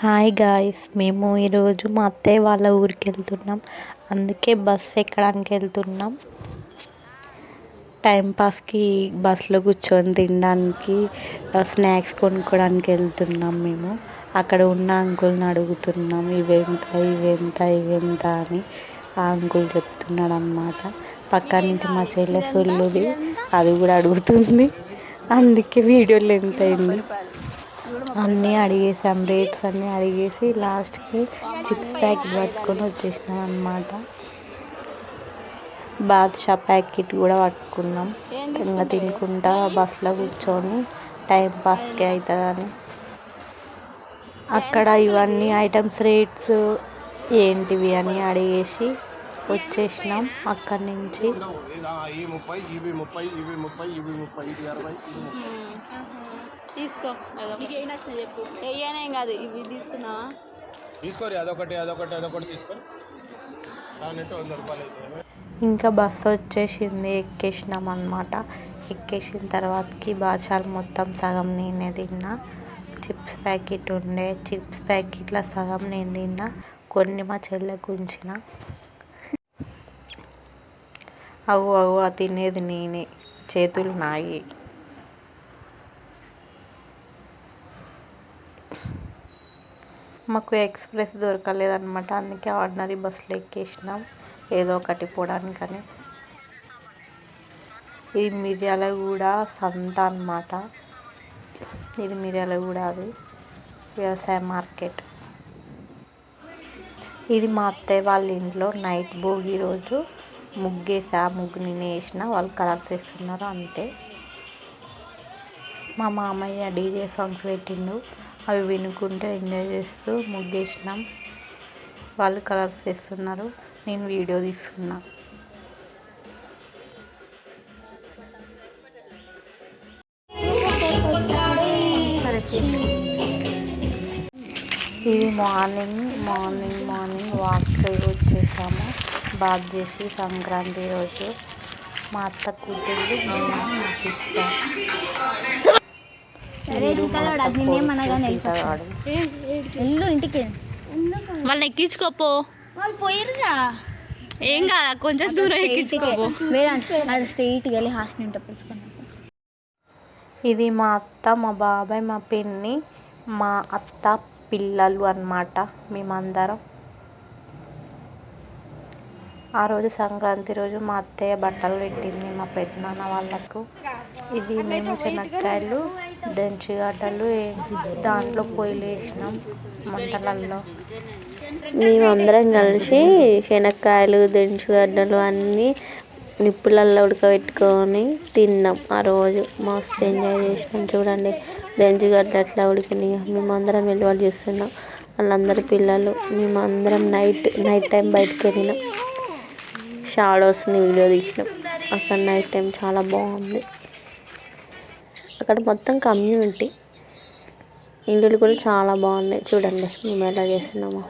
Hi guys, మేము ఈరోజు మా అత్తయ్య వాళ్ళ ఊరికి వెళ్తున్నాం. అందుకే బస్సు ఎక్కడానికి వెళ్తున్నాం. టైంపాస్కి బస్సులో కూర్చొని తినడానికి స్నాక్స్ కొనుక్కోవడానికి వెళ్తున్నాం. మేము అక్కడ ఉన్న అంకుల్ని అడుగుతున్నాం, ఇవెంత అని. ఆ అంకుల్ చెప్తున్నాడు అన్నమాట. పక్క నుంచి మా చెల్లె సొల్లుది, అది కూడా అడుగుతుంది. అందుకే వీడియో లెంత్ అయింది. అన్నీ అడిగేసాం, రేట్స్ అన్నీ అడిగేసి లాస్ట్కి చిప్స్ ప్యాకెట్ పట్టుకొని వచ్చేసినాం అన్నమాట. బాద్షా ప్యాకెట్ కూడా పట్టుకున్నాం. ఇంకా తినుకుంటా బస్సులో కూర్చొని టైంపాస్కి అవుతుందని అక్కడ ఇవన్నీ ఐటమ్స్ రేట్స్ ఏంటివి అని అడిగేసి వచ్చేసినాం అక్కడి నుంచి. తీసుకో, చెప్పు ఏం కాదు, ఇవి తీసుకున్నావా? తీసుకోరు, అదొకటి తీసుకొని ఇంకా బస్సు వచ్చేసింది, ఎక్కేసినాం అన్నమాట. ఎక్కేసిన తర్వాతకి బాచాలు మొత్తం సగం నేనే తిన్నా. చిప్స్ ప్యాకెట్ ఉండే, చిప్స్ ప్యాకెట్లో సగం నేను తిన్నా, కొన్ని మా చెల్లెకు ఉంచిన. అవు తినేది నేనే, చేతులు నాయి. మాకు ఎక్స్ప్రెస్ దొరకలేదన్నమాట, అందుకే ఆర్డినరీ బస్సులో ఎక్కేసినాం ఏదో ఒకటి పోవడానికని. ఇది మిర్యాలగూడ సంత అన్నమాట. ఇది మిర్యాలగూడ, అది వ్యవసాయ మార్కెట్. ఇది మా అత్తయ్య వాళ్ళ ఇంట్లో నైట్ భోగి రోజు ముగ్గేసా. ముగ్గు నేనే వేసిన, వాళ్ళు కలర్స్ వేస్తున్నారు అంతే. మా మామయ్య డీజే సాంగ్స్ పెట్టిండు, అవి వినుకుంటూ ఎంజాయ్ చేస్తూ ముగ్గేసినాం. వాళ్ళు కలర్స్ వేస్తున్నారు, నేను వీడియో తీస్తున్నా. ఇది మార్నింగ్ వాక్కి వచ్చేసాము. బాత్ చేసి సంక్రాంతి రోజు మా అత్త కూతుళ్ళు, మా సిస్టర్. ఇంటికి వాళ్ళని ఎక్కించుకోపో, వాళ్ళు పోయిరుగా. ఏం కాదా, కొంచెం దూరం ఎక్కించుకోపో. స్ట్రైట్కి వెళ్ళి హాస్టల్ పిలుచుకున్నాం. ఇది మా అత్త, మా బాబాయ్, మా పిన్ని, మా అత్త పిల్లలు అన్నమాట. మేమందరం ఆ రోజు సంక్రాంతి రోజు మా అత్తయ్య బట్టలు పెట్టింది మా పెద్దనాన్న వాళ్ళకు. ఇది మేము శనక్కాయలు, దంచిగడ్డలు దాంట్లో పొయ్యిలు వేసినాం మంటలల్లో. మేమందరం కలిసి శనక్కాయలు, దంచిగడ్డలు అన్నీ నిప్పులల్లో ఉడకబెట్టుకొని తిన్నాం. ఆ రోజు మస్తు ఎంజాయ్ చేసినాం. చూడండి దంచిగడ్డ అట్లా ఉడికినాయి. మేమందరం వెలువలు చేస్తున్నాం, వాళ్ళందరి పిల్లలు. మేమందరం నైట్ టైం బయటకు వెళ్ళినాం, షాడోస్ని వీడియో తీసినాం. అక్కడ నైట్ టైం చాలా బాగుంది. అక్కడ మొత్తం కమ్యూనిటీ, ఇల్లులు కూడా చాలా బాగున్నాయి. చూడండి మేము ఎలా చేస్తున్నామో.